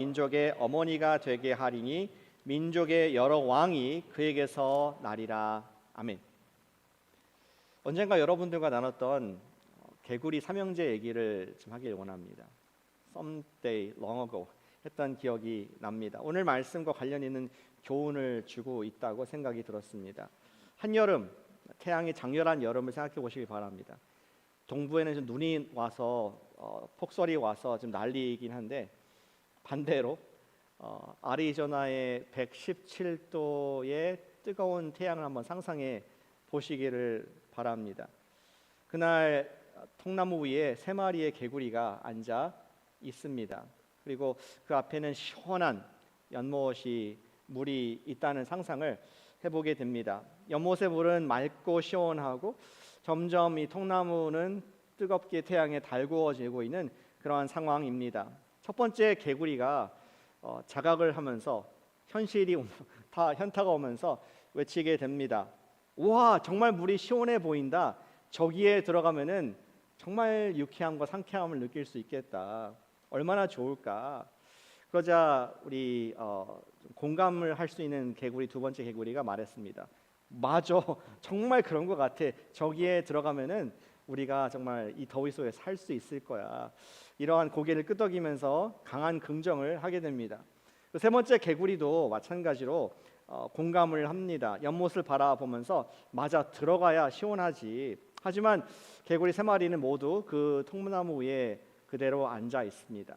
민족의 어머니가 되게 하리니 민족의 여러 왕이 그에게서 나리라. 아멘. 언젠가 여러분들과 나눴던 개구리 삼형제 얘기를 좀 하길 원합니다. Someday long ago 했던 기억이 납니다. 오늘 말씀과 관련 있는 교훈을 주고 있다고 생각이 들었습니다. 한여름, 태양이 장렬한 여름을 생각해 보시기 바랍니다. 동부에는 좀 눈이 와서 폭설이 와서 좀 난리이긴 한데, 반대로 아리조나의 117도의 뜨거운 태양을 한번 상상해 보시기를 바랍니다. 그날 통나무 위에 3마리의 개구리가 앉아 있습니다. 그리고 그 앞에는 시원한 연못이 물이 있다는 상상을 해보게 됩니다. 연못의 물은 맑고 시원하고 점점 이 통나무는 뜨겁게 태양에 달구어지고 있는 그러한 상황입니다. 첫 번째 개구리가 자각을 하면서 현타가 오면서 외치게 됩니다. 와, 정말 물이 시원해 보인다. 저기에 들어가면은 정말 유쾌함과 상쾌함을 느낄 수 있겠다. 얼마나 좋을까. 그러자 우리 공감을 할 수 있는 개구리, 두 번째 개구리가 말했습니다. 맞아, 정말 그런 것 같아. 저기에 들어가면은 우리가 정말 이 더위 속에 살 수 있을 거야. 이러한 고개를 끄덕이면서 강한 긍정을 하게 됩니다. 세 번째 개구리도 마찬가지로 공감을 합니다. 연못을 바라보면서 맞아, 들어가야 시원하지. 하지만 개구리 3마리는 모두 그 통나무 위에 그대로 앉아 있습니다.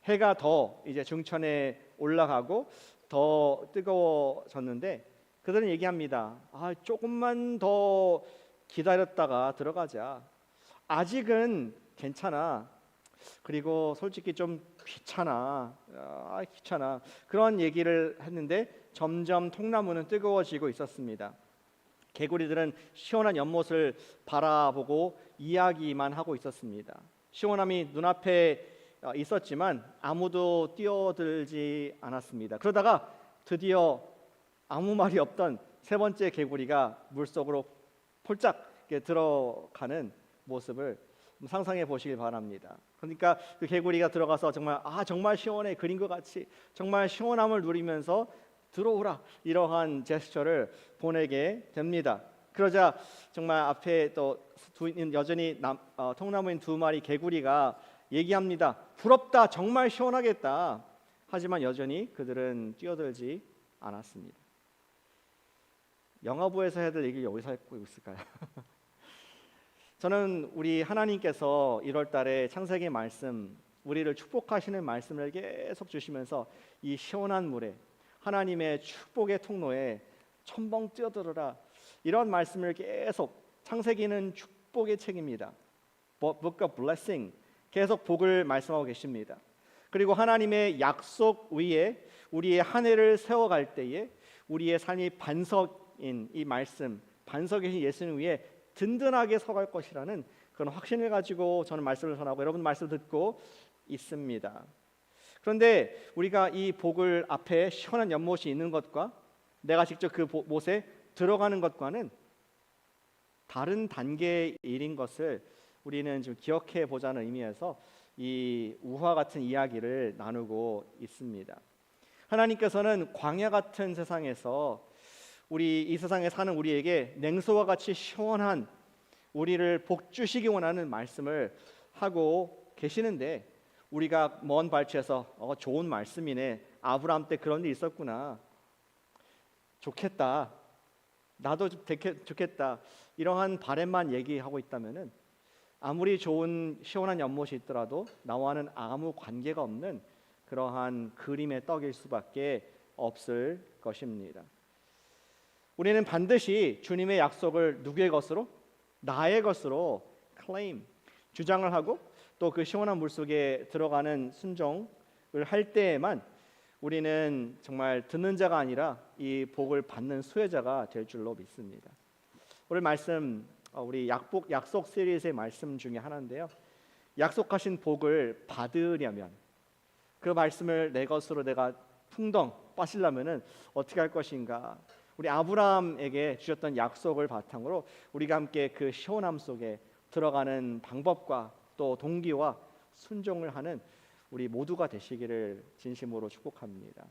해가 더 이제 중천에 올라가고 더 뜨거워졌는데 그들은 얘기합니다. 조금만 더 기다렸다가 들어가자. 아직은 괜찮아. 그리고 솔직히 좀 귀찮아. 그런 얘기를 했는데 점점 통나무는 뜨거워지고 있었습니다. 개구리들은 시원한 연못을 바라보고 이야기만 하고 있었습니다. 시원함이 눈앞에 있었지만 아무도 뛰어들지 않았습니다. 그러다가 드디어 아무 말이 없던 세 번째 개구리가 물속으로 폴짝 들어가는 모습을 상상해 보시길 바랍니다. 그러니까 그 개구리가 들어가서 정말 시원해, 그린 것 같이 정말 시원함을 누리면서 들어오라, 이러한 제스처를 보내게 됩니다. 그러자 정말 앞에 또 여전히 통나무인 2마리 개구리가 얘기합니다. 부럽다, 정말 시원하겠다. 하지만 여전히 그들은 뛰어들지 않았습니다. 영화부에서 해야 될 얘기를 여기서 하고 있을까요? 저는 우리 하나님께서 1월 달에 창세기 말씀, 우리를 축복하시는 말씀을 계속 주시면서 이 시원한 물에, 하나님의 축복의 통로에 첨벙 뛰어들어라, 이런 말씀을 계속, 창세기는 축복의 책입니다. Book of Blessing, 계속 복을 말씀하고 계십니다. 그리고 하나님의 약속 위에 우리의 한 해를 세워갈 때에 우리의 삶이 반석인 이 말씀, 반석이신 예수님 위에 든든하게 서갈 것이라는 그런 확신을 가지고 저는 말씀을 전하고 여러분 말씀 듣고 있습니다. 그런데 우리가 이 복을 앞에 시원한 연못이 있는 것과 내가 직접 그 못에 들어가는 것과는 다른 단계의 일인 것을 우리는 좀 기억해 보자는 의미에서 이 우화 같은 이야기를 나누고 있습니다. 하나님께서는 광야 같은 세상에서 이 세상에 사는 우리에게 냉소와 같이 시원한 우리를 복 주시기 원하는 말씀을 하고 계시는데, 우리가 먼 발치에서 좋은 말씀이네, 아브라함 때 그런 일이 있었구나, 좋겠다, 나도 좋겠다, 이러한 바램만 얘기하고 있다면은 아무리 좋은 시원한 연못이 있더라도 나와는 아무 관계가 없는 그러한 그림의 떡일 수밖에 없을 것입니다. 우리는 반드시 주님의 약속을 누구의 것으로? 나의 것으로 claim, 주장을 하고 또 그 시원한 물속에 들어가는 순종을 할 때에만 우리는 정말 듣는 자가 아니라 이 복을 받는 수혜자가 될 줄로 믿습니다. 오늘 말씀, 우리 약속 시리즈의 말씀 중에 하나인데요, 약속하신 복을 받으려면, 그 말씀을 내 것으로 내가 풍덩 빠시려면은 어떻게 할 것인가? 우리 아브라함에게 주셨던 약속을 바탕으로 우리가 함께 그 시원함 속에 들어가는 방법과 또 동기와 순종을 하는 우리 모두가 되시기를 진심으로 축복합니다.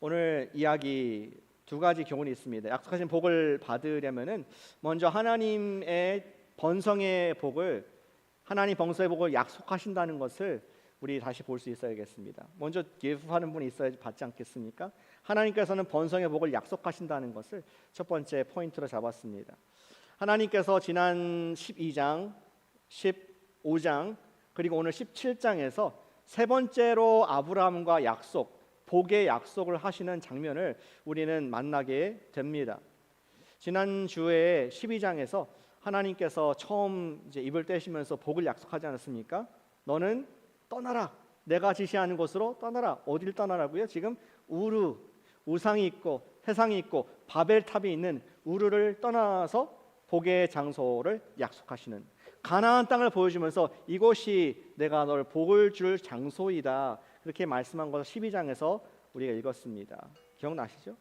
오늘 이야기 두 가지 교훈이 있습니다. 약속하신 복을 받으려면은 먼저 하나님의 번성의 복을, 하나님 번성의 복을 약속하신다는 것을 우리 다시 볼 수 있어야겠습니다. 먼저 기부하는 분이 있어야지 받지 않겠습니까? 하나님께서는 번성의 복을 약속하신다는 것을 첫 번째 포인트로 잡았습니다. 하나님께서 지난 12장, 15장 그리고 오늘 17장에서 세 번째로 아브라함과 약속, 복의 약속을 하시는 장면을 우리는 만나게 됩니다. 지난 주에 12장에서 하나님께서 처음 이제 입을 떼시면서 복을 약속하지 않았습니까? 너는 떠나라. 내가 지시하는 곳으로 떠나라. 어딜 떠나라고요? 지금 우르, 우상이 있고 세상이 있고 바벨탑이 있는 우르를 떠나서 복의 장소를 약속하시는, 가나안 땅을 보여주면서 이곳이 내가 널 복을 줄 장소이다, 그렇게 말씀한 것을 12장에서 우리가 읽었습니다. 기억나시죠?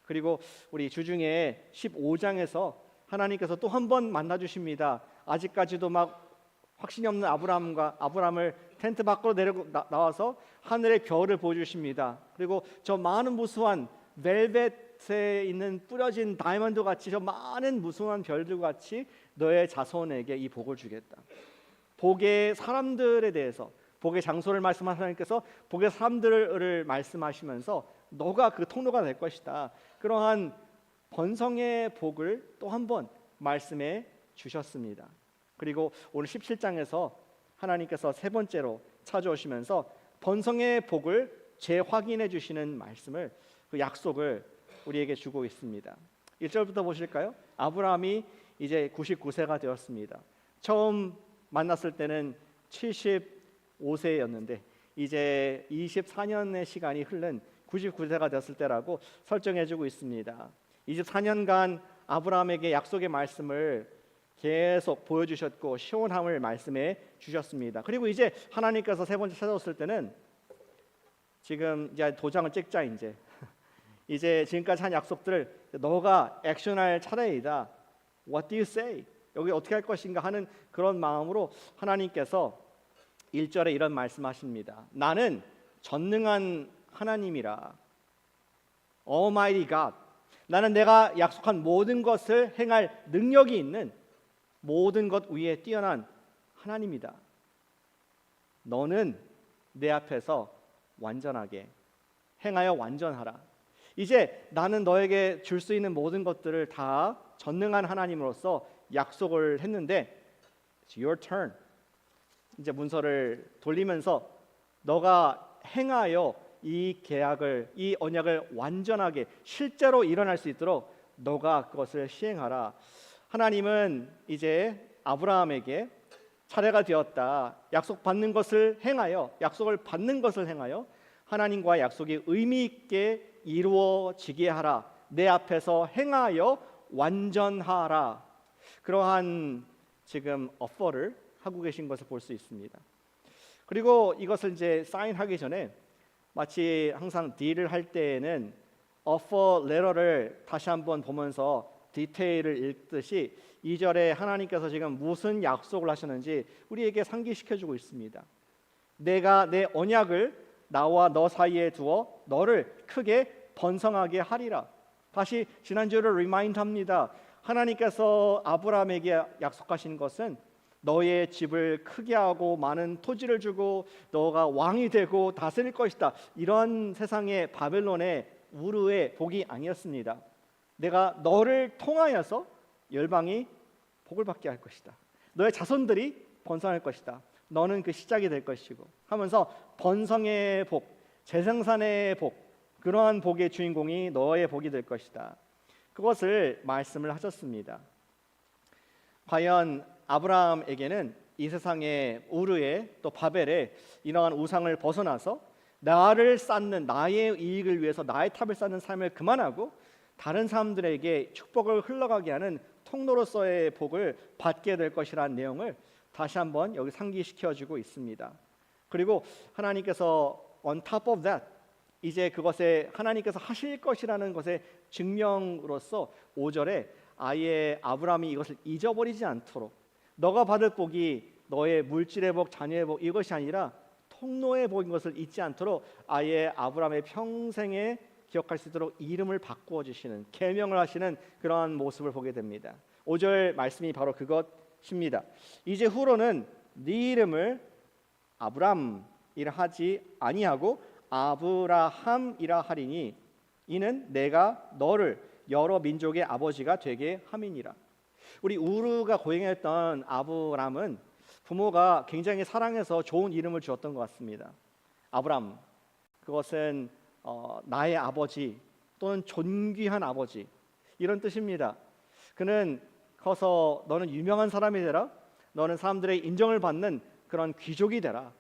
그리고 우리 주중에 15장에서 하나님께서 또 한 번 만나 주십니다. 아직까지도 막 확신이 없는 아브라함을 텐트 밖으로 나와서 하늘의 별을 보여주십니다. 그리고 저 많은 무수한 벨벳에 있는 뿌려진 다이아몬드 같이 저 많은 무수한 별들 같이 너의 자손에게 이 복을 주겠다. 복의 사람들에 대해서, 복의 장소를 말씀하신 하나님께서 복의 사람들을 말씀하시면서 너가 그 통로가 될 것이다. 그러한 번성의 복을 또 한 번 말씀해 주셨습니다. 그리고 오늘 17장에서 하나님께서 세 번째로 찾아오시면서 번성의 복을 재확인해 주시는 말씀을, 그 약속을 우리에게 주고 있습니다. 1절부터 보실까요? 아브라함이 이제 99세가 되었습니다. 처음 만났을 때는 75세였는데 이제 24년의 시간이 흐른 99세가 되었을 때라고 설정해 주고 있습니다. 24년간 아브라함에게 약속의 말씀을 계속 보여주셨고 시원함을 말씀해 주셨습니다. 그리고 이제 하나님께서 세 번째 찾아왔을 때는 지금 이제 도장을 찍자, 이제 지금까지 한 약속들을 너가 액션할 차례이다. What do you say? 여기 어떻게 할 것인가 하는 그런 마음으로 하나님께서 1절에 이런 말씀하십니다. 나는 전능한 하나님이라. Almighty God. 나는 내가 약속한 모든 것을 행할 능력이 있는, 모든 것 위에 뛰어난 하나님이다. 너는 내 앞에서 완전하게 행하여 완전하라. 이제 나는 너에게 줄 수 있는 모든 것들을 다 전능한 하나님으로서 약속을 했는데 It's your turn. 이제 문서를 돌리면서 너가 행하여 이 계약을, 이 언약을 완전하게 실제로 일어날 수 있도록 너가 그것을 시행하라. 하나님은 이제 아브라함에게 차례가 되었다. 약속받는 것을 행하여, 약속을 받는 것을 행하여 하나님과의 약속이 의미 있게 이루어지게 하라. 내 앞에서 행하여 완전하라. 그러한 지금 어퍼를 하고 계신 것을 볼 수 있습니다. 그리고 이것을 이제 사인하기 전에 마치 항상 딜을 할 때에는 어퍼 레터를 다시 한번 보면서 디테일을 읽듯이 2절에 하나님께서 지금 무슨 약속을 하셨는지 우리에게 상기시켜주고 있습니다. 내가 내 언약을 나와 너 사이에 두어 너를 크게 번성하게 하리라. 다시 지난주를 리마인드합니다. 하나님께서 아브라함에게 약속하신 것은 너의 집을 크게 하고 많은 토지를 주고 너가 왕이 되고 다스릴 것이다. 이런 세상의 바벨론의 우르의 복이 아니었습니다. 내가 너를 통하여서 열방이 복을 받게 할 것이다. 너의 자손들이 번성할 것이다. 너는 그 시작이 될 것이고 하면서 번성의 복, 재생산의 복, 그러한 복의 주인공이 너의 복이 될 것이다. 그것을 말씀을 하셨습니다. 과연 아브라함에게는 이 세상의 우르의 또 바벨의 이러한 우상을 벗어나서 나를 쌓는, 나의 이익을 위해서 나의 탑을 쌓는 삶을 그만하고 다른 사람들에게 축복을 흘러가게 하는 통로로서의 복을 받게 될 것이라는 내용을 다시 한번 여기 상기시켜주고 있습니다. 그리고 하나님께서 on top of that, 이제 그것에 하나님께서 하실 것이라는 것의 증명으로서 5절에 아예 아브라함이 이것을 잊어버리지 않도록 너가 받을 복이 너의 물질의 복, 자녀의 복 이것이 아니라 통로의 복인 것을 잊지 않도록 아예 아브라함의 평생에 기억할 수 있도록 이름을 바꾸어 주시는, 계명을 하시는 그러한 모습을 보게 됩니다. 5절 말씀이 바로 그것입니다. 이제 후로는 네 이름을 아브람이라 하지 아니하고 아브라함이라 하리니 이는 내가 너를 여러 민족의 아버지가 되게 함이니라. 우리 우르가 고행했던 아브람은 부모가 굉장히 사랑해서 좋은 이름을 주었던 것 같습니다. 아브람, 그것은 나의 아버지 또는 존귀한 아버지, 이런 뜻입니다. 그는 커서 너는 유명한 사람이 되라, 너는 사람들의 인정을 받는 그런 귀족이 되라,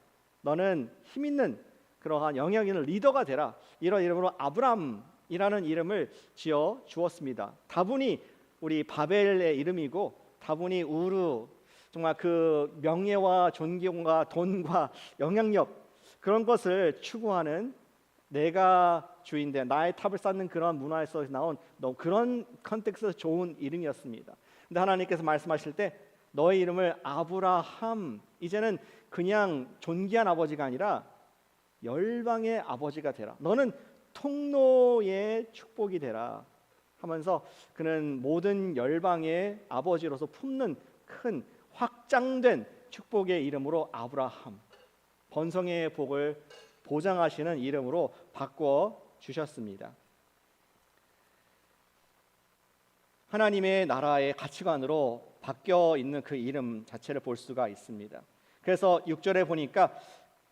너는 힘 있는 그러한 영향 있는 리더가 되라, 이런 이름으로 아브람이라는 이름을 지어 주었습니다. 다분히 우리 바벨의 이름이고, 다분히 우르, 정말 그 명예와 존경과 돈과 영향력, 그런 것을 추구하는, 내가 주인데 나의 탑을 쌓는 그런 문화에서 나온 그런 컨텍스트에서 좋은 이름이었습니다. 근데 하나님께서 말씀하실 때 너의 이름을 아브라함, 이제는 그냥 존귀한 아버지가 아니라 열방의 아버지가 되라, 너는 통로의 축복이 되라 하면서 그는 모든 열방의 아버지로서 품는 큰 확장된 축복의 이름으로 아브라함, 번성의 복을 보장하시는 이름으로 바꿔 주셨습니다. 하나님의 나라의 가치관으로 바뀌어 있는 그 이름 자체를 볼 수가 있습니다. 그래서 6절에 보니까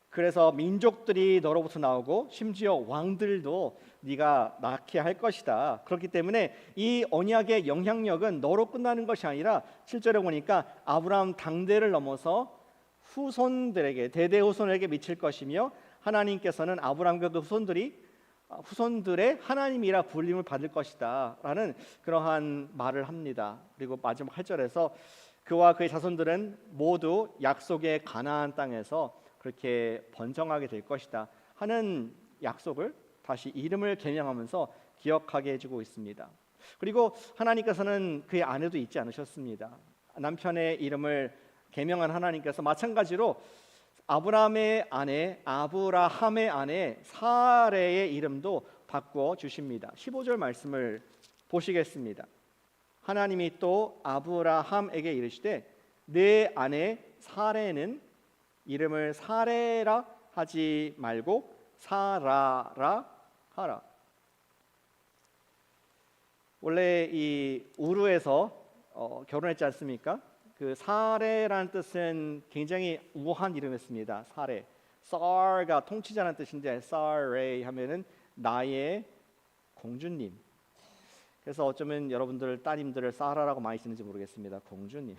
그래서 민족들이 너로부터 나오고 심지어 왕들도 네가 낳게 할 것이다. 그렇기 때문에 이 언약의 영향력은 너로 끝나는 것이 아니라 7절에 보니까 아브라함 당대를 넘어서 후손들에게, 대대 후손에게 미칠 것이며 하나님께서는 아브라함과 그 후손들의 하나님이라 불림을 받을 것이다 라는 그러한 말을 합니다. 그리고 마지막 8절에서 그와 그의 자손들은 모두 약속의 가나안 땅에서 그렇게 번성하게 될 것이다 하는 약속을 다시 이름을 개명하면서 기억하게 해주고 있습니다. 그리고 하나님께서는 그의 아내도 잊지 않으셨습니다. 남편의 이름을 개명한 하나님께서 마찬가지로 아브라함의 아내 사레의 이름도 바꿔 주십니다. 15절 말씀을 보시겠습니다. 하나님이 또 아브라함에게 이르시되 내 아내 사레는 이름을 사레라 하지 말고 사라라 하라. 원래 이 우르에서 결혼했지 않습니까? 그 사레라는 뜻은 굉장히 우아한 이름이었습니다. 사레, 쌀가 통치자라는 뜻인데 사레 하면은 나의 공주님. 그래서 어쩌면 여러분들 따님들을 사라라고 많이 쓰는지 모르겠습니다. 공주님,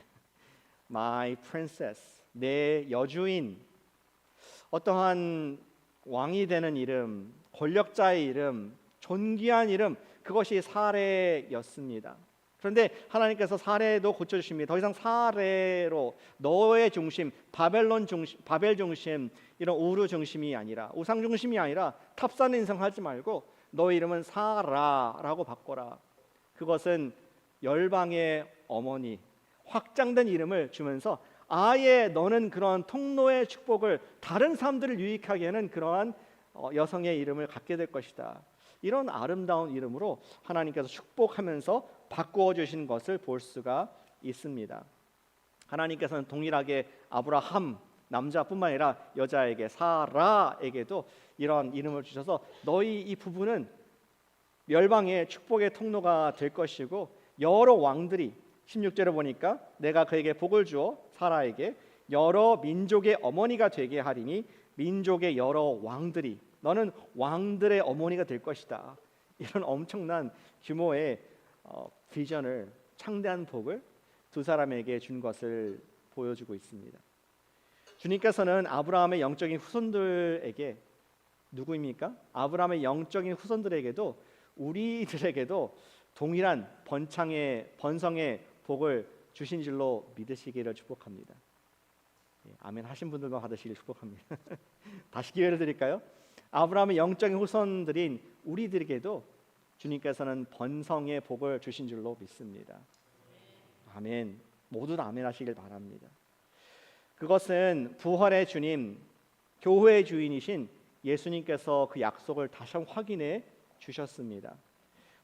my princess, 내 여주인. 어떠한 왕이 되는 이름, 권력자의 이름, 존귀한 이름, 그것이 사레였습니다. 그런데 하나님께서 사레도 고쳐주십니다. 더 이상 사레로 너의 중심, 바벨 중심, 이런 우르 중심이 아니라, 우상 중심이 아니라 탑산 인생 하지 말고 너의 이름은 사라라고 바꿔라. 그것은 열방의 어머니, 확장된 이름을 주면서 아예 너는 그런 통로의 축복을 다른 사람들을 유익하게 하는 그러한 여성의 이름을 갖게 될 것이다. 이런 아름다운 이름으로 하나님께서 축복하면서 바꾸어 주신 것을 볼 수가 있습니다. 하나님께서는 동일하게 아브라함 남자뿐만 아니라 여자에게 사라에게도 이런 이름을 주셔서 너희 이 부부는 열방의 축복의 통로가 될 것이고 여러 왕들이 16절에 보니까 내가 그에게 복을 주어 사라에게 여러 민족의 어머니가 되게 하리니 민족의 여러 왕들이 너는 왕들의 어머니가 될 것이다. 이런 엄청난 규모의 비전을, 창대한 복을 두 사람에게 준 것을 보여주고 있습니다. 주님께서는 아브라함의 영적인 후손들에게 누구입니까? 아브라함의 영적인 후손들에게도 우리들에게도 동일한 번성의 복을 주신 줄로 믿으시기를 축복합니다. 아멘 하신 분들만 받으시길 축복합니다. 다시 기회를 드릴까요? 아브라함의 영적인 후손들인 우리들에게도 주님께서는 번성의 복을 주신 줄로 믿습니다. 아멘. 모두 다 아멘 하시길 바랍니다. 그것은 부활의 주님, 교회의 주인이신 예수님께서 그 약속을 다시 한번 확인해 주셨습니다.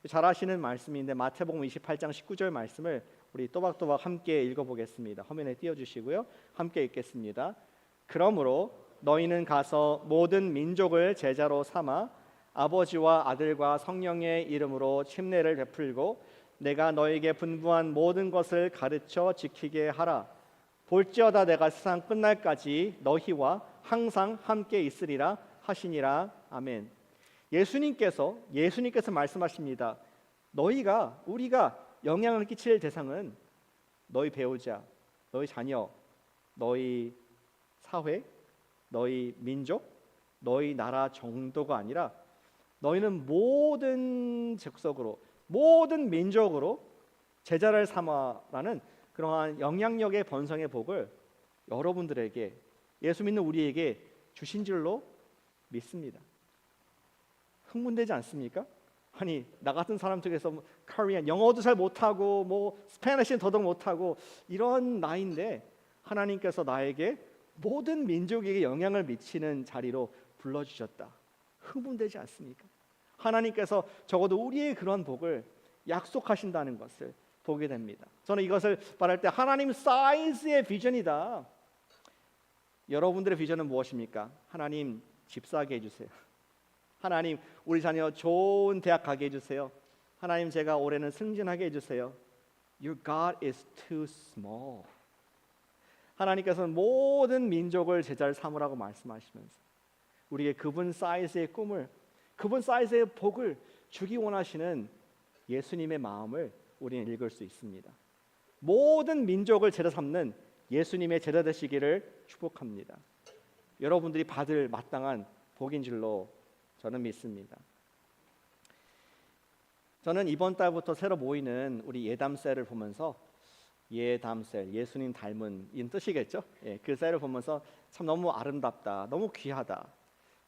잘 아시는 말씀인데 마태복음 28장 19절 말씀을 우리 또박또박 함께 읽어보겠습니다. 화면에 띄워주시고요. 함께 읽겠습니다. 그러므로 너희는 가서 모든 민족을 제자로 삼아 아버지와 아들과 성령의 이름으로 침례를 베풀고 내가 너에게 분부한 모든 것을 가르쳐 지키게 하라. 볼지어다 내가 세상 끝날까지 너희와 항상 함께 있으리라 하시니라. 아멘. 예수님께서 말씀하십니다. 우리가 영향을 끼칠 대상은 너희 배우자, 너희 자녀, 너희 사회, 너희 민족, 너희 나라 정도가 아니라 너희는 모든 족속으로, 모든 민족으로 제자를 삼아라는 그러한 영향력의 번성의 복을 여러분들에게, 예수 믿는 우리에게 주신 줄로 믿습니다. 흥분되지 않습니까? 아니, 나 같은 사람 중에서 코리안 영어도 잘 못하고 스페니쉬는 더더욱 못하고 이런 나이인데 하나님께서 나에게 모든 민족에게 영향을 미치는 자리로 불러주셨다. 흥분되지 않습니까? 하나님께서 적어도 우리의 그런 복을 약속하신다는 것을 보게 됩니다. 저는 이것을 말할 때 하나님 사이즈의 비전이다. 여러분들의 비전은 무엇입니까? 하나님 집 사게 해주세요. 하나님 우리 자녀 좋은 대학 가게 해주세요. 하나님 제가 올해는 승진하게 해주세요. Your God is too small. 하나님께서는 모든 민족을 제자를 삼으라고 말씀하시면서 우리에게 그분 사이즈의 꿈을, 그분 사이즈의 복을 주기 원하시는 예수님의 마음을 우리는 읽을 수 있습니다. 모든 민족을 제자 삼는 예수님의 제자 되시기를 축복합니다. 여러분들이 받을 마땅한 복인 줄로 저는 믿습니다. 저는 이번 달부터 새로 모이는 우리 예담셀을 보면서 예담셀, 예수님 닮은 이 뜻이겠죠? 그 셀을 보면서 참 너무 아름답다, 너무 귀하다.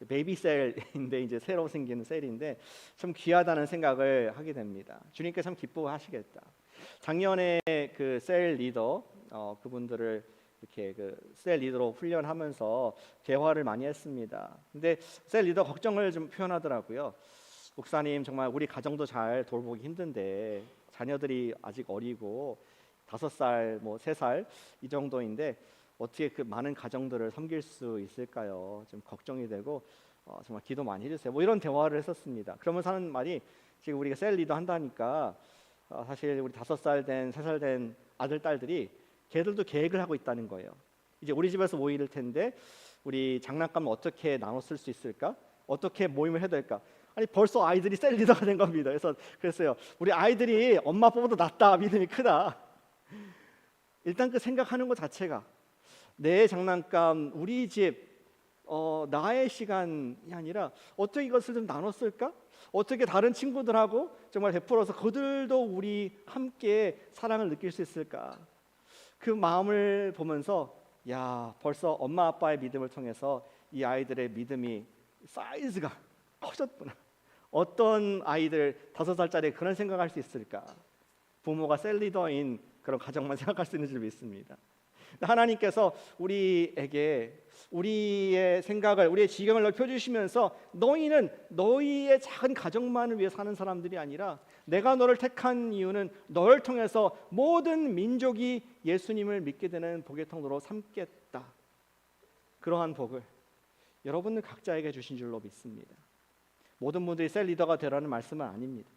베이비셀인데 이제 새로 생기는 셀인데 참 귀하다는 생각을 하게 됩니다. 주님께 참 기뻐하시겠다. 작년에 그 셀 리더 그분들을 이렇게 그 셀 리더로 훈련하면서 대화를 많이 했습니다. 근데 셀 리더 걱정을 좀 표현하더라고요. 목사님 정말 우리 가정도 잘 돌보기 힘든데 자녀들이 아직 어리고 5살, 3살 이 정도인데 어떻게 그 많은 가정들을 섬길 수 있을까요? 좀 걱정이 되고 정말 기도 많이 해주세요. 이런 대화를 했었습니다. 그러면서 하는 말이 지금 우리가 셀 리더 한다니까 사실 우리 5살 된, 3살 된 아들, 딸들이 걔들도 계획을 하고 있다는 거예요. 이제 우리 집에서 모일 텐데 우리 장난감을 어떻게 나눠 쓸 수 있을까? 어떻게 모임을 해야 될까? 아니 벌써 아이들이 셀 리더가 된 겁니다. 그래서 그랬어요. 우리 아이들이 엄마 아빠보다 낫다, 믿음이 크다. 일단 그 생각하는 것 자체가 내 장난감, 우리 집, 나의 시간이 아니라 어떻게 이것을 좀 나눠 쓸까? 어떻게 다른 친구들하고 정말 베풀어서 그들도 우리 함께 사랑을 느낄 수 있을까? 그 마음을 보면서 야, 벌써 엄마 아빠의 믿음을 통해서 이 아이들의 믿음이 사이즈가 커졌구나. 어떤 아이들 5살짜리 그런 생각할 수 있을까? 부모가 셀 리더인 그런 가정만 생각할 수 있는 줄 믿습니다. 하나님께서 우리에게 우리의 생각을, 우리의 지경을 넓혀주시면서 너희는 너희의 작은 가정만을 위해 사는 사람들이 아니라 내가 너를 택한 이유는 너를 통해서 모든 민족이 예수님을 믿게 되는 복의 통로로 삼겠다. 그러한 복을 여러분들 각자에게 주신 줄로 믿습니다. 모든 분들이 셀 리더가 되라는 말씀은 아닙니다.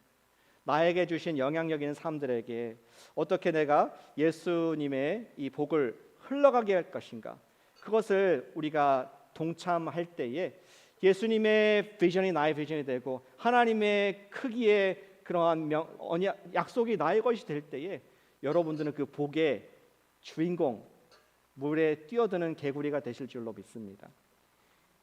나에게 주신 영향력 있는 사람들에게 어떻게 내가 예수님의 이 복을 흘러가게 할 것인가, 그것을 우리가 동참할 때에 예수님의 비전이 나의 비전이 되고 하나님의 크기의 그러한 약속이 나의 것이 될 때에 여러분들은 그 복의 주인공, 물에 뛰어드는 개구리가 되실 줄로 믿습니다.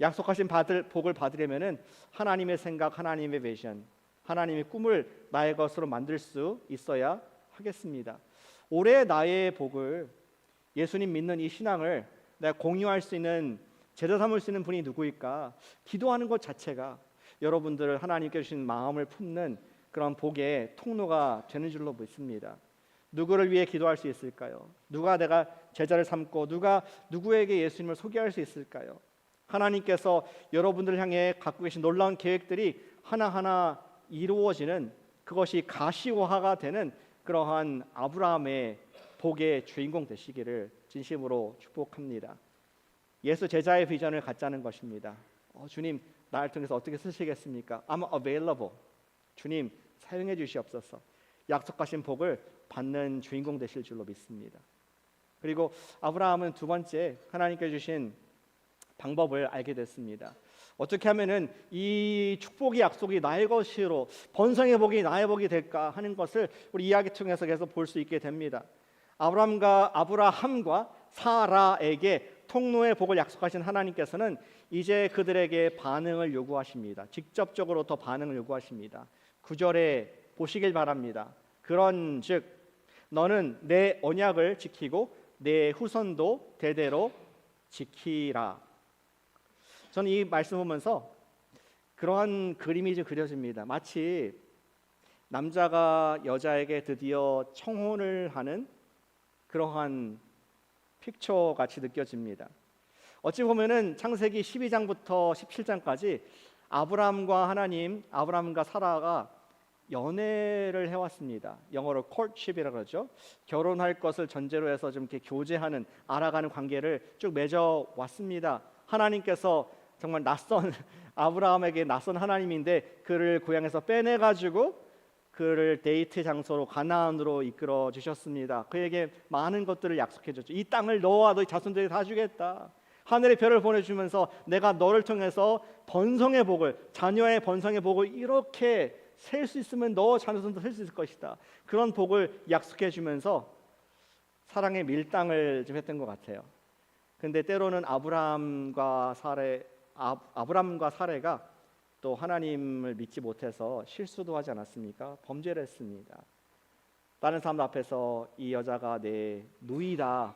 약속하신 복을 받으려면은 하나님의 생각, 하나님의 비전, 하나님의 꿈을 나의 것으로 만들 수 있어야 하겠습니다. 올해 나의 복을, 예수님 믿는 이 신앙을 내가 공유할 수 있는, 제자 삼을 수 있는 분이 누구일까? 기도하는 것 자체가 여러분들을 하나님께 주신 마음을 품는 그런 복의 통로가 되는 줄로 믿습니다. 누구를 위해 기도할 수 있을까요? 누가 내가 제자를 삼고 누가 누구에게 예수님을 소개할 수 있을까요? 하나님께서 여러분들을 향해 갖고 계신 놀라운 계획들이 하나하나 이루어지는, 그것이 가시화가 되는 그러한 아브라함의 복의 주인공 되시기를 진심으로 축복합니다. 예수 제자의 비전을 갖자는 것입니다. 주님, 나를 통해서 어떻게 쓰시겠습니까? I'm available. 주님, 사용해 주시옵소서. 약속하신 복을 받는 주인공 되실 줄로 믿습니다. 그리고 아브라함은 두 번째, 하나님께 주신 방법을 알게 됐습니다. 어떻게 하면은 이 축복의 약속이 나의 것으로, 번성의 복이 나의 복이 될까 하는 것을 우리 이야기 통해서 계속 볼 수 있게 됩니다. 아브라함과 사라에게 통로의 복을 약속하신 하나님께서는 이제 그들에게 반응을 요구하십니다. 직접적으로 더 반응을 요구하십니다. 9절에 보시길 바랍니다. 그런즉 너는 내 언약을 지키고 내 후손도 대대로 지키라. 저는 이 말씀 보면서 그러한 그림이 좀 그려집니다. 마치 남자가 여자에게 드디어 청혼을 하는 그러한 픽처 같이 느껴집니다. 어찌 보면은 창세기 12장부터 17장까지 아브라함과 사라가 연애를 해왔습니다. 영어로 courtship이라고 그러죠. 결혼할 것을 전제로 해서 좀 이렇게 교제하는, 알아가는 관계를 쭉 맺어 왔습니다. 하나님께서 정말 아브라함에게 낯선 하나님인데 그를 고향에서 빼내 가지고 그를 데이트 장소로 가나안으로 이끌어 주셨습니다. 그에게 많은 것들을 약속해 줬죠. 이 땅을 너와 너희 자손들에게 다 주겠다. 하늘의 별을 보내주면서 내가 너를 통해서 번성의 복을, 자녀의 번성의 복을 이렇게 셀 수 있으면 너 자손도 셀 수 있을 것이다. 그런 복을 약속해 주면서 사랑의 밀당을 좀 했던 것 같아요. 근데 때로는 아브라함과 사레가 또 하나님을 믿지 못해서 실수도 하지 않았습니까? 범죄를 했습니다. 다른 사람들 앞에서 이 여자가 내 누이다,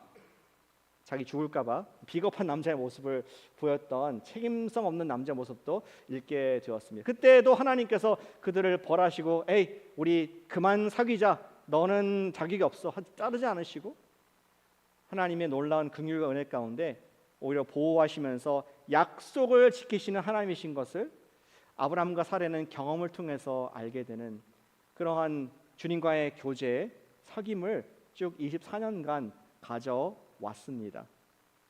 자기 죽을까봐 비겁한 남자의 모습을 보였던 책임성 없는 남자의 모습도 읽게 되었습니다. 그때도 하나님께서 그들을 벌하시고 에이 우리 그만 사귀자, 너는 자격이 없어 자르지 않으시고 하나님의 놀라운 긍휼과 은혜 가운데 오히려 보호하시면서 약속을 지키시는 하나님이신 것을 아브라함과 사레는 경험을 통해서 알게 되는 그러한 주님과의 교제, 사귐을 쭉 24년간 가져왔습니다.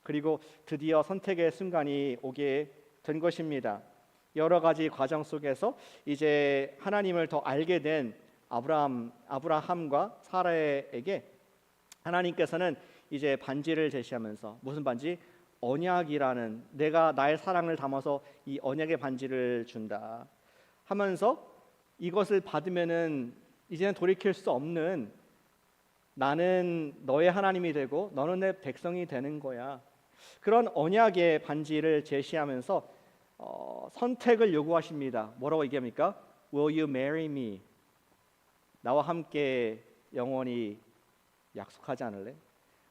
그리고 드디어 선택의 순간이 오게 된 것입니다. 여러 가지 과정 속에서 이제 하나님을 더 알게 된 아브라함과 사라에게 하나님께서는 이제 반지를 제시하면서, 무슨 반지? 언약이라는, 내가 나의 사랑을 담아서 이 언약의 반지를 준다 하면서 이것을 받으면은 이제는 돌이킬 수 없는, 나는 너의 하나님이 되고 너는 내 백성이 되는 거야. 그런 언약의 반지를 제시하면서 선택을 요구하십니다. 뭐라고 얘기합니까? Will you marry me? 나와 함께 영원히 약속하지 않을래?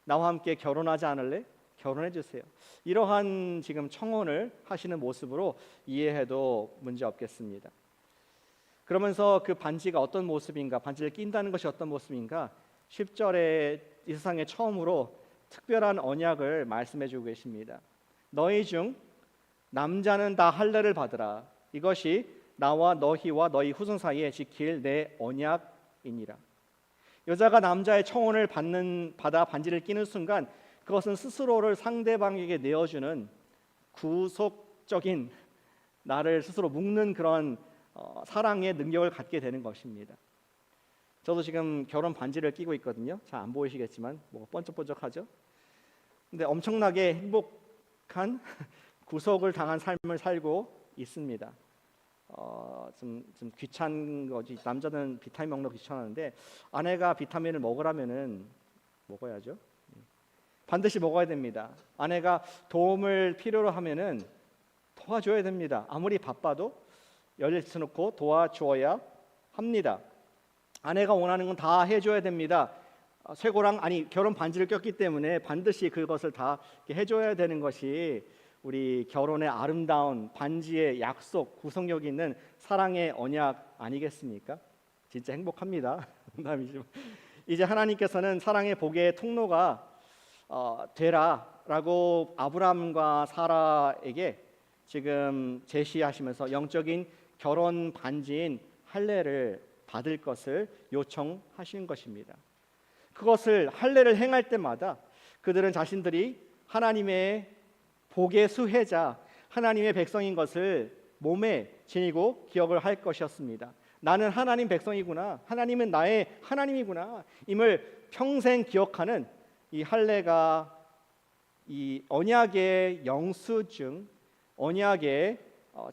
나와 함께 결혼하지 않을래? 결혼해 주세요. 이러한 지금 청혼을 하시는 모습으로 이해해도 문제 없겠습니다. 그러면서 그 반지가 어떤 모습인가, 반지를 낀다는 것이 어떤 모습인가, 10절에 이 세상에 처음으로 특별한 언약을 말씀해 주고 계십니다. 너희 중 남자는 다 할례를 받으라. 이것이 나와 너희와 너희 후손 사이에 지킬 내 언약이니라. 여자가 남자의 청혼을 받아 반지를 끼는 순간 그것은 스스로를 상대방에게 내어주는 구속적인, 나를 스스로 묶는 그런 사랑의 능력을 갖게 되는 것입니다. 저도 지금 결혼 반지를 끼고 있거든요. 잘 안 보이시겠지만 뭐 번쩍번쩍하죠. 근데 엄청나게 행복한 구속을 당한 삶을 살고 있습니다. 좀 귀찮은 거지. 남자는 비타민 먹는 거 귀찮은데 아내가 비타민을 먹으라면은 먹어야죠. 반드시 먹어야 됩니다. 아내가 도움을 필요로 하면은 도와줘야 됩니다. 아무리 바빠도 열려놓고 도와줘야 합니다. 아내가 원하는 건 다 해줘야 됩니다. 쇠고랑, 결혼 반지를 꼈기 때문에 반드시 그것을 다 해줘야 되는 것이 우리 결혼의 아름다운 반지의 약속, 구속력 있는 사랑의 언약 아니겠습니까? 진짜 행복합니다. 이제 하나님께서는 사랑의 복의 통로가 되라라고 아브라함과 사라에게 지금 제시하시면서 영적인 결혼 반지인 할례를 받을 것을 요청하시는 것입니다. 그것을 할례를 행할 때마다 그들은 자신들이 하나님의 복의 수혜자, 하나님의 백성인 것을 몸에 지니고 기억을 할 것이었습니다. 나는 하나님 백성이구나, 하나님은 나의 하나님이구나, 임을 평생 기억하는 이 할례가 이 언약의 영수증, 언약의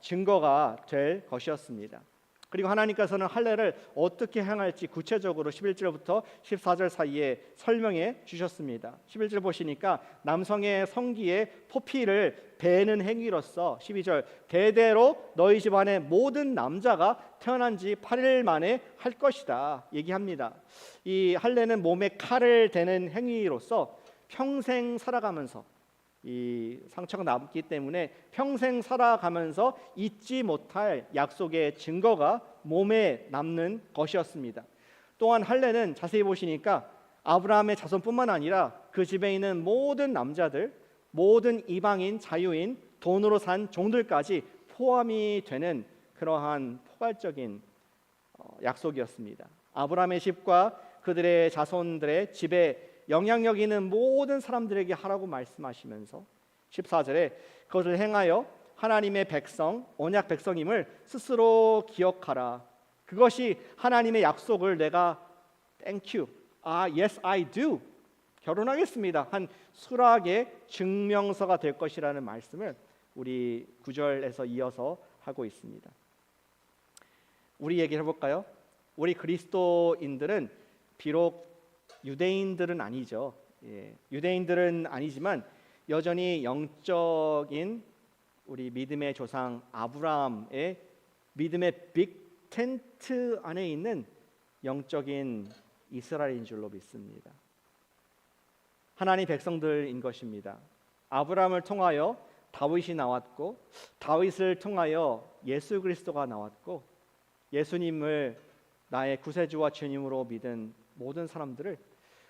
증거가 될 것이었습니다. 그리고 하나님께서는 할례를 어떻게 행할지 구체적으로 11절부터 14절 사이에 설명해 주셨습니다. 11절 보시니까 남성의 성기에 포피를 베는 행위로서 12절 대대로 너희 집안의 모든 남자가 태어난 지 8일 만에 할 것이다 얘기합니다. 이 할례는 몸에 칼을 대는 행위로서 평생 살아가면서 이 상처가 남기 때문에 평생 살아가면서 잊지 못할 약속의 증거가 몸에 남는 것이었습니다. 또한 할례는 자세히 보시니까 아브라함의 자손뿐만 아니라 그 집에 있는 모든 남자들, 모든 이방인, 자유인, 돈으로 산 종들까지 포함이 되는 그러한 포괄적인 약속이었습니다. 아브라함의 집과 그들의 자손들의 집에 영향력 있는 모든 사람들에게 하라고 말씀하시면서 14절에 그것을 행하여 하나님의 백성, 언약 백성임을 스스로 기억하라. 그것이 하나님의 약속을 내가 thank you, yes I do, 결혼하겠습니다 한 수락의 증명서가 될 것이라는 말씀을 우리 9절에서 이어서 하고 있습니다. 우리 얘기를 해볼까요? 우리 그리스도인들은 비록 유대인들은 아니죠. 유대인들은 아니지만 여전히 영적인 우리 믿음의 조상 아브라함의 믿음의 빅 텐트 안에 있는 영적인 이스라엘인 줄로 믿습니다. 하나님 백성들인 것입니다. 아브라함을 통하여 다윗이 나왔고, 다윗을 통하여 예수 그리스도가 나왔고, 예수님을 나의 구세주와 주님으로 믿은 모든 사람들을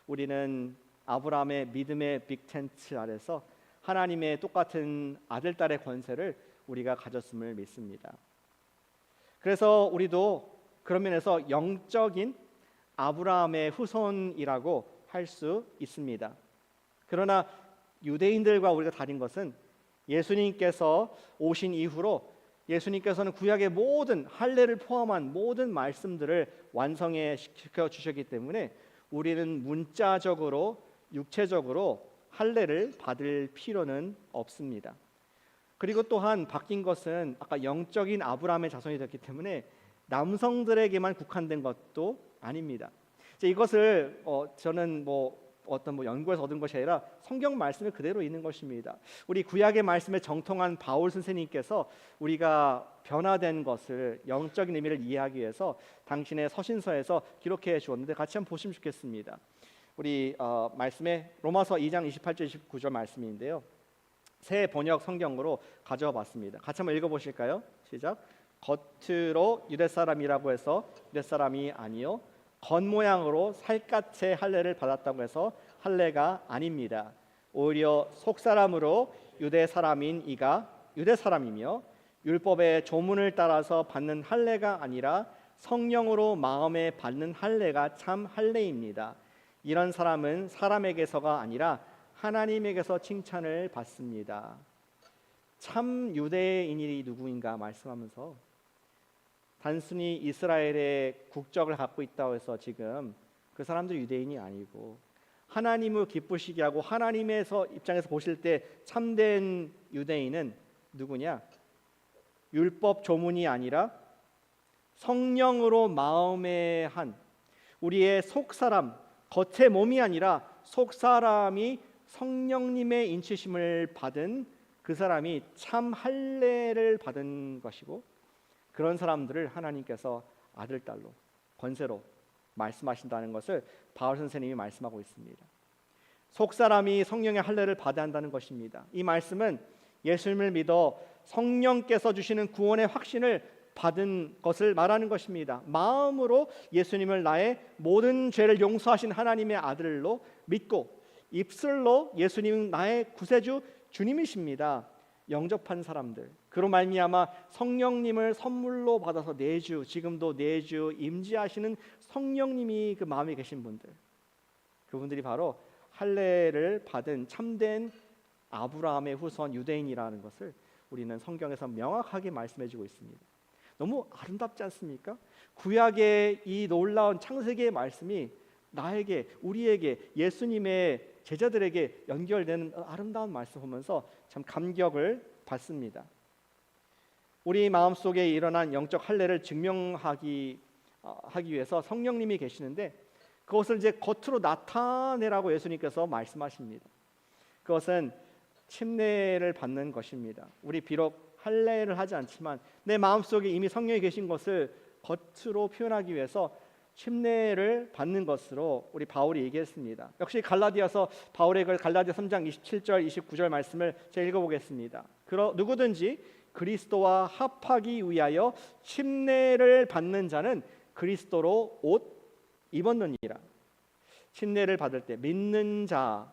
우리는 아브라함의 믿음의 빅텐트 아래서 하나님의 똑같은 아들, 딸의 권세를 우리가 가졌음을 믿습니다. 그래서 우리도 그런 면에서 영적인 아브라함의 후손이라고 할 수 있습니다. 그러나 유대인들과 우리가 다른 것은 예수님께서 오신 이후로 예수님께서는 구약의 모든 할례를 포함한 모든 말씀들을 완성해 시켜 주셨기 때문에 우리는 문자적으로 육체적으로 할례를 받을 필요는 없습니다. 그리고 또한 바뀐 것은 아까 영적인 아브라함의 자손이 됐기 때문에 남성들에게만 국한된 것도 아닙니다. 이것을 저는 어떤 연구에서 얻은 것이 아니라 성경 말씀에 그대로 있는 것입니다. 우리 구약의 말씀에 정통한 바울 선생님께서 우리가 변화된 것을 영적인 의미를 이해하기 위해서 당신의 서신서에서 기록해 주었는데 같이 한번 보시면 좋겠습니다. 우리 말씀에 로마서 2장 28절 29절 말씀인데요. 새 번역 성경으로 가져와 봤습니다. 같이 한번 읽어보실까요? 시작. 겉으로 유대 사람이라고 해서 유대 사람이 아니요 겉모양으로 살갗의 할례를 받았다고 해서 할례가 아닙니다. 오히려 속사람으로 유대 사람인 이가 유대 사람이며 율법의 조문을 따라서 받는 할례가 아니라 성령으로 마음에 받는 할례가 참 할례입니다. 이런 사람은 사람에게서가 아니라 하나님에게서 칭찬을 받습니다. 참 유대인이 누구인가 말씀하면서 단순히 이스라엘의 국적을 갖고 있다고 해서 지금 그 사람들 유대인이 아니고 하나님을 기쁘시게 하고 하나님에서 입장에서 보실 때 참된 유대인은 누구냐? 율법 조문이 아니라 성령으로 마음에 한 우리의 속사람, 겉의 몸이 아니라 속사람이 성령님의 인치심을 받은 그 사람이 참 할례를 받은 것이고 그런 사람들을 하나님께서 아들, 딸로 권세로 말씀하신다는 것을 바울 선생님이 말씀하고 있습니다. 속사람이 성령의 할례를 받아야 한다는 것입니다. 이 말씀은 예수님을 믿어 성령께서 주시는 구원의 확신을 받은 것을 말하는 것입니다. 마음으로 예수님을 나의 모든 죄를 용서하신 하나님의 아들로 믿고 입술로 예수님 나의 구세주 주님이십니다 영접한 사람들, 그로 말미암아 성령님을 선물로 받아서 내주, 지금도 내주 임재하시는 성령님이 그 마음에 계신 분들, 그분들이 바로 할례를 받은 참된 아브라함의 후손 유대인이라는 것을 우리는 성경에서 명확하게 말씀해주고 있습니다. 너무 아름답지 않습니까? 구약의 이 놀라운 창세기의 말씀이 나에게, 우리에게, 예수님의 제자들에게 연결되는 아름다운 말씀 보면서 참 감격을 받습니다. 우리 마음속에 일어난 영적 할례를 증명하기 위해서 성령님이 계시는데, 그것을 이제 겉으로 나타내라고 예수님께서 말씀하십니다. 그것은 침례를 받는 것입니다. 우리 비록 할례를 하지 않지만 내 마음속에 이미 성령이 계신 것을 겉으로 표현하기 위해서 침례를 받는 것으로 우리 바울이 얘기했습니다. 역시 갈라디아서 바울의 글 갈라디아 3장 27절 29절 말씀을 제가 읽어보겠습니다. 누구든지 그리스도와 합하기 위하여 침례를 받는 자는 그리스도로 옷 입었느니라. 침례를 받을 때, 믿는 자,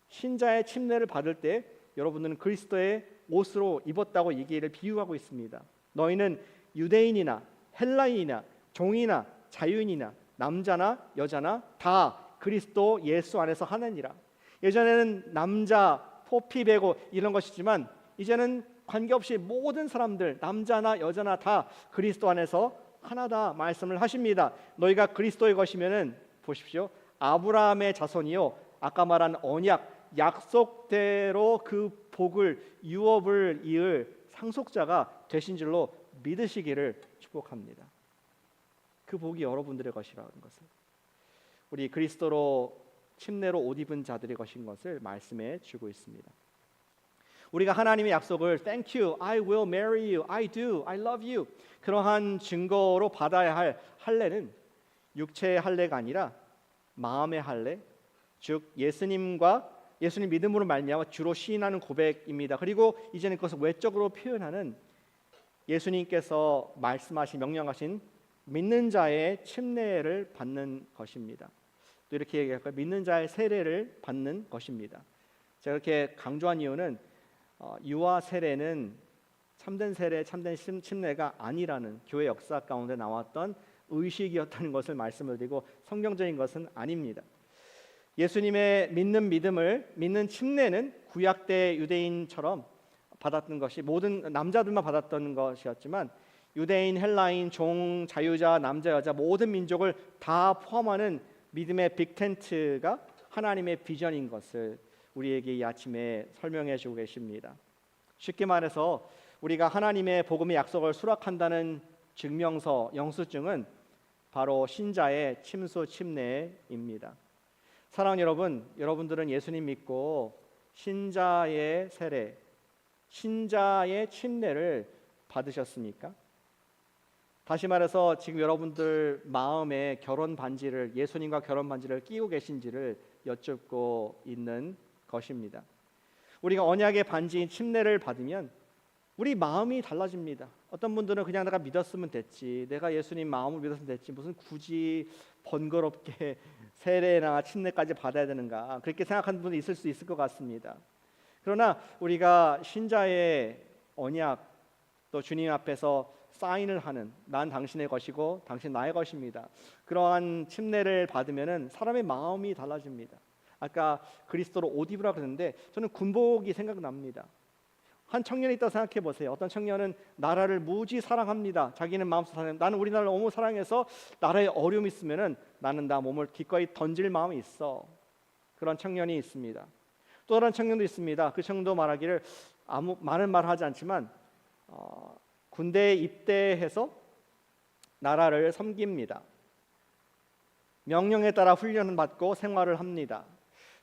신자의 침례를 받을 때 여러분들은 그리스도의 옷으로 입었다고 얘기를 비유하고 있습니다. 너희는 유대인이나 헬라인이나 종이나 자유인이나 남자나 여자나 다 그리스도 예수 안에서 하느니라. 예전에는 남자, 포피, 베고 이런 것이지만 이제는 관계없이 모든 사람들, 남자나 여자나 다 그리스도 안에서 하나다 말씀을 하십니다. 너희가 그리스도의 것이면은 보십시오. 아브라함의 자손이요, 아까 말한 언약, 약속대로 그 복을, 유업을 이을 상속자가 되신 줄로 믿으시기를 축복합니다. 그 복이 여러분들의 것이라는 것을, 우리 그리스도로 침례로 옷 입은 자들의 것인 것을 말씀해 주고 있습니다. 우리가 하나님의 약속을 Thank you, I will marry you, I do, I love you, 그러한 증거로 받아야 할 할례는 육체의 할례가 아니라 마음의 할례, 즉 예수님 믿음으로 말미암아 주로 시인하는 고백입니다. 그리고 이제는 그것을 외적으로 표현하는 예수님께서 말씀하신, 명령하신 믿는 자의 침례를 받는 것입니다. 또 이렇게 얘기할까요? 믿는 자의 세례를 받는 것입니다. 제가 이렇게 강조한 이유는 유아 세례는 참된 세례, 참된 침례가 아니라는 교회 역사 가운데 나왔던 의식이었다는 것을 말씀을 드리고, 성경적인 것은 아닙니다. 예수님의 믿는 침례는 구약 때 유대인처럼 받았던 것이 모든 남자들만 받았던 것이었지만, 유대인, 헬라인, 종, 자유자, 남자, 여자 모든 민족을 다 포함하는 믿음의 빅텐트가 하나님의 비전인 것을 우리에게 이 아침에 설명해 주고 계십니다. 쉽게 말해서 우리가 하나님의 복음의 약속을 수락한다는 증명서, 영수증은 바로 신자의 침수 침례입니다. 사랑하는 여러분, 여러분들은 예수님 믿고 신자의 세례, 신자의 침례를 받으셨습니까? 다시 말해서 지금 여러분들 마음에 결혼 반지를, 예수님과 결혼 반지를 끼고 계신지를 여쭙고 있는 것입니다. 우리가 언약의 반지인 침례를 받으면 우리 마음이 달라집니다. 어떤 분들은 그냥 내가 믿었으면 됐지, 내가 예수님 마음을 믿었으면 됐지, 무슨 굳이 번거롭게 세례나 침례까지 받아야 되는가, 그렇게 생각하는 분이 있을 수 있을 것 같습니다. 그러나 우리가 신자의 언약, 또 주님 앞에서 사인을 하는, 난 당신의 것이고 당신 나의 것입니다, 그러한 침례를 받으면은 사람의 마음이 달라집니다. 아까 그리스도로 옷 입으라 그랬는데 저는 군복이 생각납니다. 한 청년이 있다고 생각해 보세요. 어떤 청년은 나라를 무지 사랑합니다. 자기는 마음속 사랑, 나는 우리나라를 너무 사랑해서 나라에 어려움이 있으면은 나는 나 몸을 기꺼이 던질 마음이 있어. 그런 청년이 있습니다. 또 다른 청년도 있습니다. 그 청년도 말하기를 많은 말을 하지 않지만 군대에 입대해서 나라를 섬깁니다. 명령에 따라 훈련을 받고 생활을 합니다.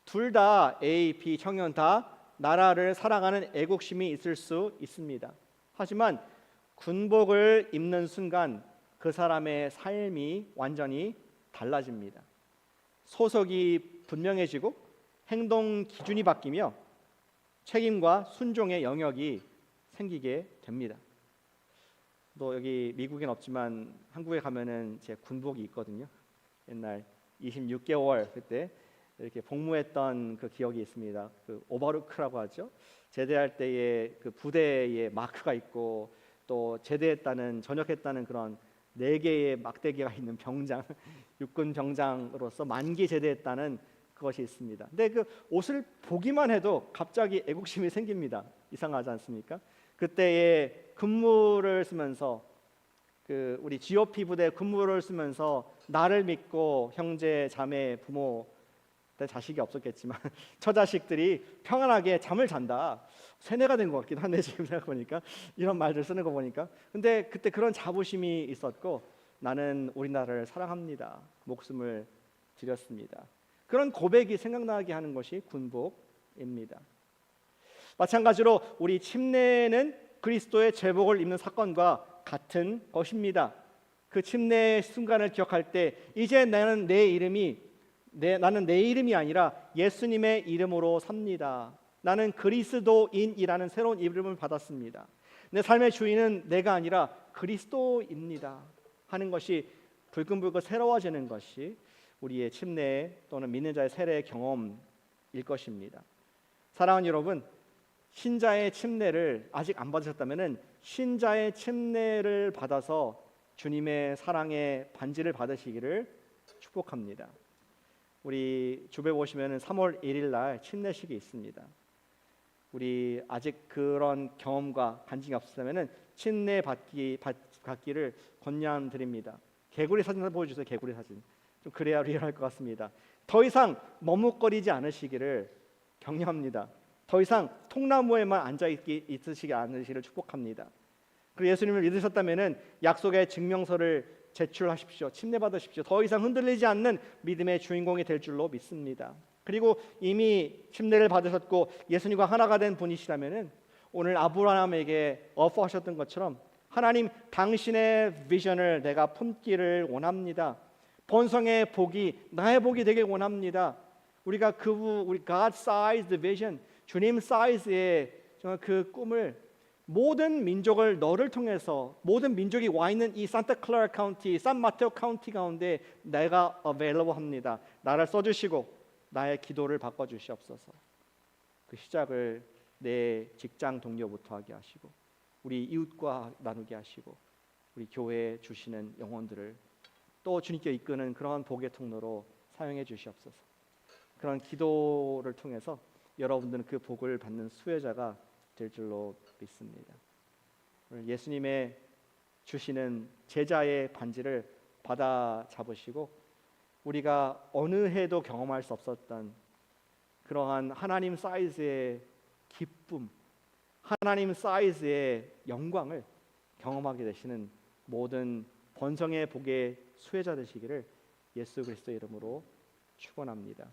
둘 다 A, B 청년 다 나라를 사랑하는 애국심이 있을 수 있습니다. 하지만 군복을 입는 순간 그 사람의 삶이 완전히 달라집니다. 소속이 분명해지고 행동 기준이 바뀌며 책임과 순종의 영역이 생기게 됩니다. 또 여기 미국엔 없지만 한국에 가면은 제 군복이 있거든요. 옛날 26개월 그때 이렇게 복무했던 그 기억이 있습니다. 그 오버루크라고 하죠. 제대할 때에 그 부대에 마크가 있고 또 제대했다는 전역했다는 그런 4개의 막대기가 있는 병장, 육군 병장으로서 만기 제대했다는 그것이 있습니다. 근데 그 옷을 보기만 해도 갑자기 애국심이 생깁니다. 이상하지 않습니까? 그때에 근무를 쓰면서 그 우리 GOP 부대 근무를 쓰면서 나를 믿고 형제, 자매, 부모, 내 자식이 없었겠지만 처자식들이 평안하게 잠을 잔다. 세뇌가 된 것 같기도 한데 지금 생각 보니까 이런 말들 쓰는 거 보니까. 근데 그때 그런 자부심이 있었고 나는 우리나라를 사랑합니다. 목숨을 드렸습니다. 그런 고백이 생각나게 하는 것이 군복입니다. 마찬가지로 우리 침례는 그리스도의 제복을 입는 사건과 같은 것입니다. 그 침례의 순간을 기억할 때 이제 나는 내 이름이 아니라 예수님의 이름으로 삽니다. 나는 그리스도인이라는 새로운 이름을 받았습니다. 내 삶의 주인은 내가 아니라 그리스도입니다 하는 것이 불끈불끈 새로워지는 것이 우리의 침례 또는 믿는 자의 세례의 경험일 것입니다. 사랑하는 여러분, 신자의 침례를 아직 안 받으셨다면 신자의 침례를 받아서 주님의 사랑의 반지를 받으시기를 축복합니다. 우리 주배 보시면 3월 1일 날 침례식이 있습니다. 우리 아직 그런 경험과 간증이 없으시다면 침례 받기를 권장드립니다. 개구리 사진 한번 보여주세요. 개구리 사진. 좀 그래야 리얼할 것 같습니다. 더 이상 머뭇거리지 않으시기를 격려합니다. 더 이상 통나무에만 앉아 있으시지 않으시기를 축복합니다. 그리고 예수님을 믿으셨다면 약속의 증명서를 제출하십시오. 침례 받으십시오. 더 이상 흔들리지 않는 믿음의 주인공이 될 줄로 믿습니다. 그리고 이미 침례를 받으셨고 예수님과 하나가 된 분이시라면 오늘 아브라함에게 어퍼하셨던 것처럼 하나님 당신의 비전을 내가 품기를 원합니다. 본성의 복이 나의 복이 되길 원합니다. 우리가 우리 God sized vision, 주님 사이즈의 정말 그 꿈을 모든 민족을 너를 통해서 모든 민족이 와 있는 이 산타클라라 카운티, 산마테오 카운티 가운데 내가 available 합니다. 나를 써주시고 나의 기도를 바꿔주시옵소서. 그 시작을 내 직장 동료부터 하게 하시고 우리 이웃과 나누게 하시고 우리 교회에 주시는 영혼들을 또 주님께 이끄는 그러한 복의 통로로 사용해 주시옵소서. 그런 기도를 통해서 여러분들은 그 복을 받는 수혜자가 될 줄로 믿습니다. 예수님의 주시는 제자의 반지를 받아 잡으시고 우리가 어느 해도 경험할 수 없었던 그러한 하나님 사이즈의 기쁨, 하나님 사이즈의 영광을 경험하게 되시는 모든 번성의 복의 수혜자 되시기를 예수 그리스도의 이름으로 축원합니다.